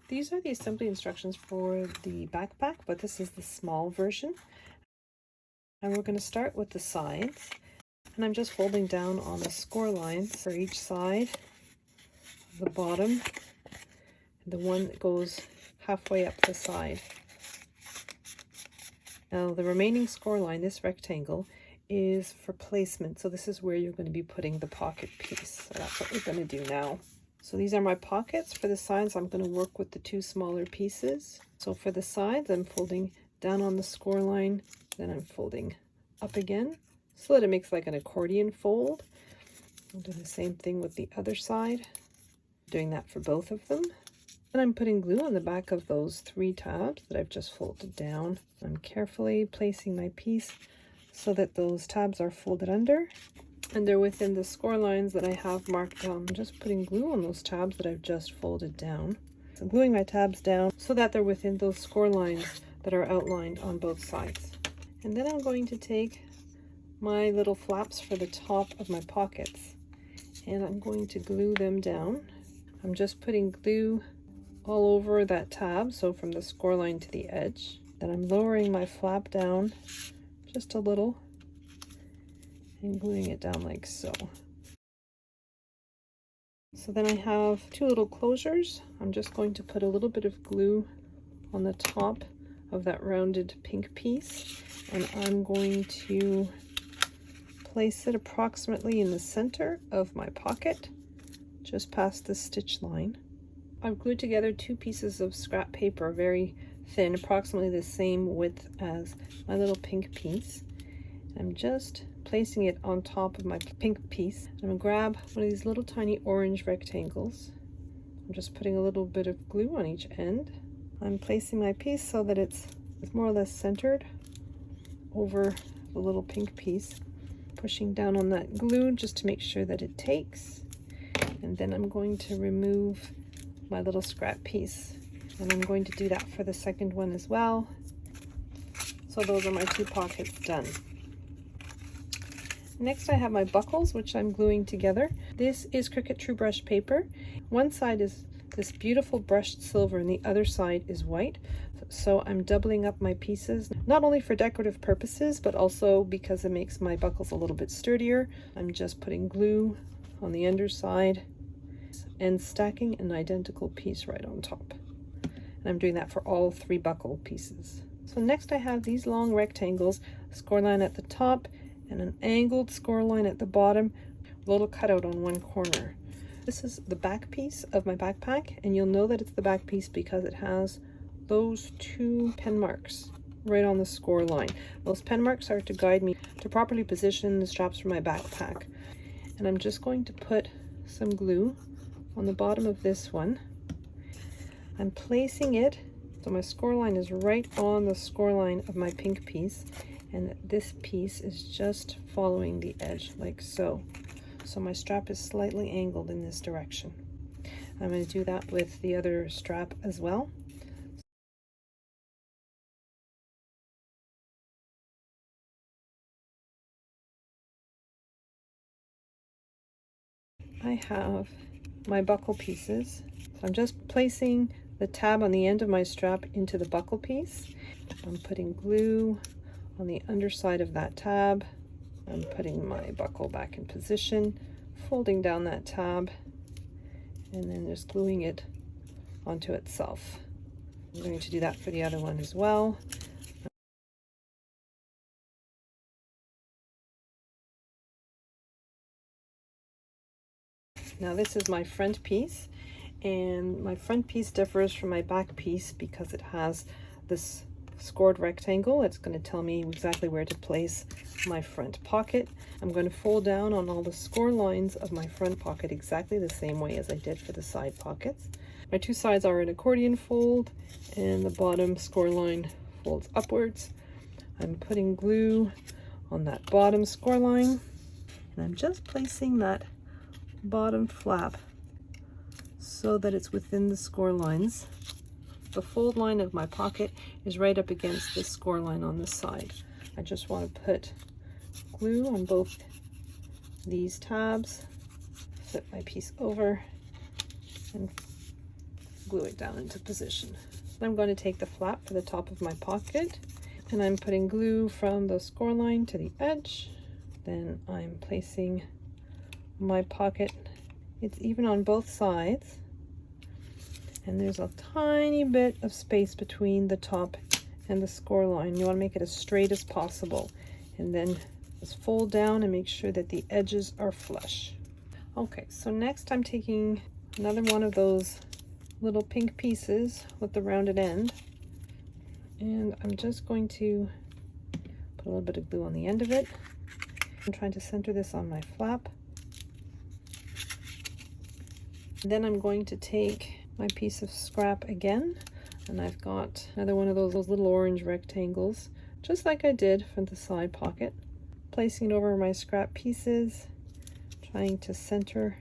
These are the assembly instructions for the backpack, but this is the small version. And we're going to start with the sides. And I'm just folding down on the score lines for each side, the bottom, and the one that goes halfway up the side. Now the remaining score line, this rectangle, is for placement. So this is where you're going to be putting the pocket piece. So that's what we're going to do now. So these are my pockets. For the sides, I'm going to work with the two smaller pieces. So for the sides, I'm folding down on the score line, then I'm folding up again, so that it makes like an accordion fold. I'll do the same thing with the other side, doing that for both of them. Then I'm putting glue on the back of those 3 tabs that I've just folded down. I'm carefully placing my piece so that those tabs are folded under, and they're within the score lines that I have marked down. I'm just putting glue on those tabs that I've just folded down. So I'm gluing my tabs down so that they're within those score lines that are outlined on both sides. And then I'm going to take my little flaps for the top of my pockets, and I'm going to glue them down. I'm just putting glue all over that tab, so from the score line to the edge. Then I'm lowering my flap down just a little and gluing it down like so. So then I have 2 little closures. I'm just going to put a little bit of glue on the top of that rounded pink piece, and I'm going to place it approximately in the center of my pocket, just past the stitch line. I've glued together 2 pieces of scrap paper, very thin, approximately the same width as my little pink piece. I'm just placing it on top of my pink piece. I'm going to grab one of these little tiny orange rectangles. I'm just putting a little bit of glue on each end. I'm placing my piece so that it's more or less centered over the little pink piece. Pushing down on that glue just to make sure that it takes. And then I'm going to remove my little scrap piece, and I'm going to do that for the second one as well. So those are my 2 pockets done. Next I have my buckles, which I'm gluing together. This is Cricut True Brush paper. One side is this beautiful brushed silver and the other side is white. So I'm doubling up my pieces, not only for decorative purposes, but also because it makes my buckles a little bit sturdier. I'm just putting glue on the underside and stacking an identical piece right on top. And I'm doing that for all 3 buckle pieces. So next I have these long rectangles, a score line at the top and an angled score line at the bottom, a little cutout on one corner. This is the back piece of my backpack, and you'll know that it's the back piece because it has those 2 pen marks right on the score line. Those pen marks are to guide me to properly position the straps for my backpack. And I'm just going to put some glue on the bottom of this one. I'm placing it so my score line is right on the score line of my pink piece, and this piece is just following the edge like so. So my strap is slightly angled in this direction. I'm going to do that with the other strap as well. I have my buckle pieces. So I'm just placing the tab on the end of my strap into the buckle piece. I'm putting glue on the underside of that tab. I'm putting my buckle back in position, folding down that tab, and then just gluing it onto itself. I'm going to do that for the other one as well. Now this is my front piece, and my front piece differs from my back piece because it has this scored rectangle. It's going to tell me exactly where to place my front pocket. I'm going to fold down on all the score lines of my front pocket exactly the same way as I did for the side pockets. My 2 sides are an accordion fold, and the bottom score line folds upwards. I'm putting glue on that bottom score line, and I'm just placing that bottom flap so that it's within the score lines. The fold line of my pocket is right up against this score line on the side. I just want to put glue on both these tabs, flip my piece over, and glue it down into position. I'm going to take the flap for the top of my pocket, and I'm putting glue from the score line to the edge. Then I'm placing my pocket. It's even on both sides, and there's a tiny bit of space between the top and the score line. You want to make it as straight as possible, and then just fold down and make sure that the edges are flush. Okay, so next I'm taking another one of those little pink pieces with the rounded end, and I'm just going to put a little bit of glue on the end of it. I'm trying to center this on my flap. Then I'm going to take my piece of scrap again, and I've got another one of those little orange rectangles, just like I did for the side pocket. Placing it over my scrap pieces, trying to center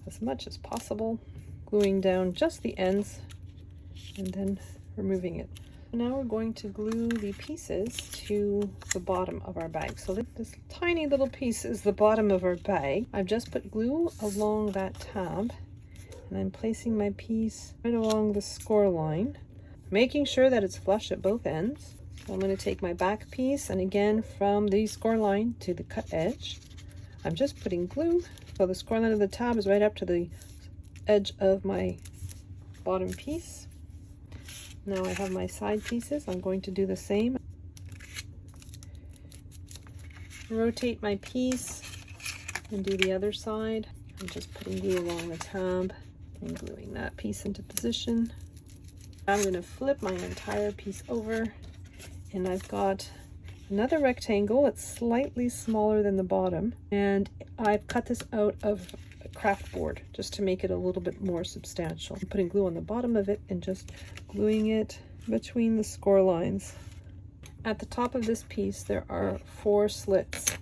as much as possible, gluing down just the ends, and then removing it. Now we're going to glue the pieces to the bottom of our bag. So this tiny little piece is the bottom of our bag. I've just put glue along that tab, and I'm placing my piece right along the score line, making sure that it's flush at both ends. So I'm going to take my back piece, and again from the score line to the cut edge, I'm just putting glue. So the score line of the tab is right up to the edge of my bottom piece. Now I have my side pieces. I'm going to do the same. Rotate my piece and do the other side. I'm just putting glue along the tab and gluing that piece into position. I'm going to flip my entire piece over, and I've got another rectangle. It's slightly smaller than the bottom, and I've cut this out of craft board just to make it a little bit more substantial. I'm putting glue on the bottom of it and just gluing it between the score lines. At the top of this piece there are 4 slits.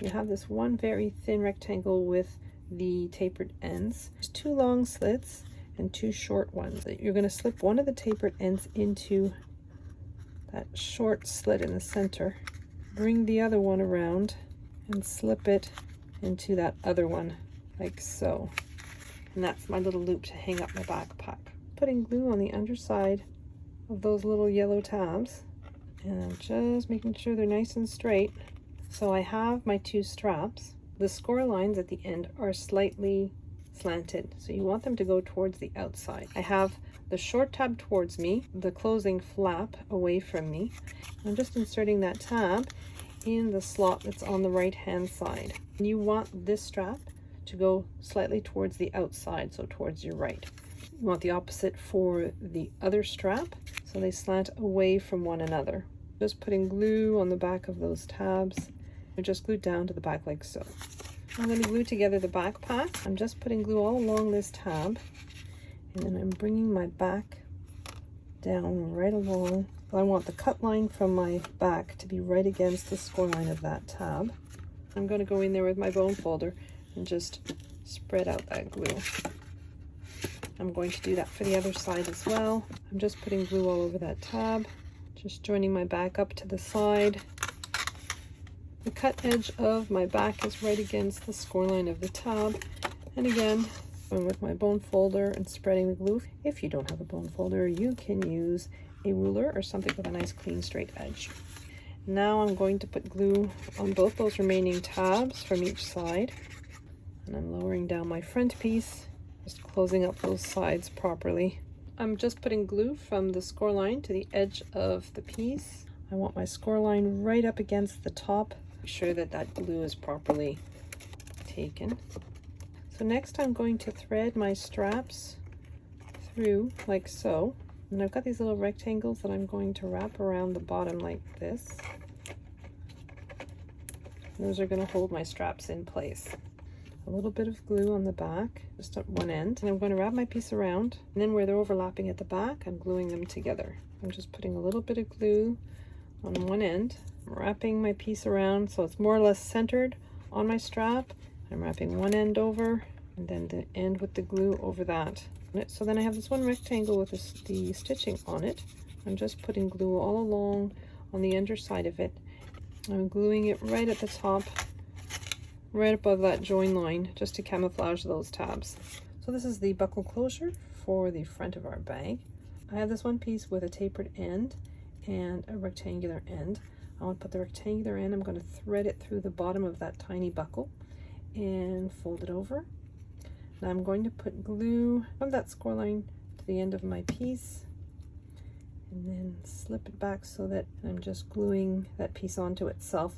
You have this one very thin rectangle with the tapered ends. There's 2 long slits and 2 short ones. You're going to slip one of the tapered ends into that short slit in the center. Bring the other one around and slip it into that other one, like so. And that's my little loop to hang up my backpack. Putting glue on the underside of those little yellow tabs, and I'm just making sure they're nice and straight. So I have my 2 straps. The score lines at the end are slightly slanted, so you want them to go towards the outside. I have the short tab towards me, the closing flap away from me. I'm just inserting that tab in the slot that's on the right hand side. And you want this strap to go slightly towards the outside, so towards your right. You want the opposite for the other strap, so they slant away from one another. Just putting glue on the back of those tabs, and just glue down to the back like so. I'm going to glue together the backpack. I'm just putting glue all along this tab, and then I'm bringing my back down right along. I want the cut line from my back to be right against the score line of that tab. I'm going to go in there with my bone folder and just spread out that glue. I'm going to do that for the other side as well. I'm just putting glue all over that tab, just joining my back up to the side. The cut edge of my back is right against the score line of the tab, and again going with my bone folder and spreading the glue. If you don't have a bone folder, you can use a ruler or something with a nice clean straight edge. Now I'm going to put glue on both those remaining tabs from each side, and I'm lowering down my front piece, just closing up those sides properly. I'm just putting glue from the score line to the edge of the piece. I want my score line right up against the top. Make sure that that glue is properly taken. So next I'm going to thread my straps through like so. And I've got these little rectangles that I'm going to wrap around the bottom like this. Those are going to hold my straps in place. A little bit of glue on the back, just at one end, and I'm going to wrap my piece around, and then where they're overlapping at the back, I'm gluing them together. I'm just putting a little bit of glue on one end, I'm wrapping my piece around so it's more or less centered on my strap. I'm wrapping one end over, and then the end with the glue over that. So then I have this one rectangle with the stitching on it. I'm just putting glue all along on the underside of it. I'm gluing it right at the top, right above that join line, just to camouflage those tabs. So this is the buckle closure for the front of our bag. I have this one piece with a tapered end and a rectangular end. I want to put the rectangular end, I'm going to thread it through the bottom of that tiny buckle and fold it over. Now I'm going to put glue from that score line to the end of my piece and then slip it back so that I'm just gluing that piece onto itself.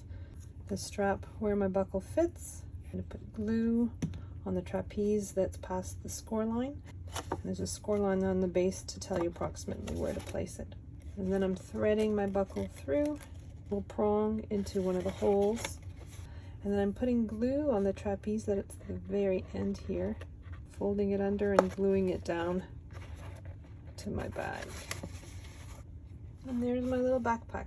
The strap where my buckle fits, I'm going to put glue on the trapeze that's past the score line. And there's a score line on the base to tell you approximately where to place it. And then I'm threading my buckle through, little prong into one of the holes. And then I'm putting glue on the trapeze that it's the very end here, folding it under and gluing it down to my bag. And there's my little backpack.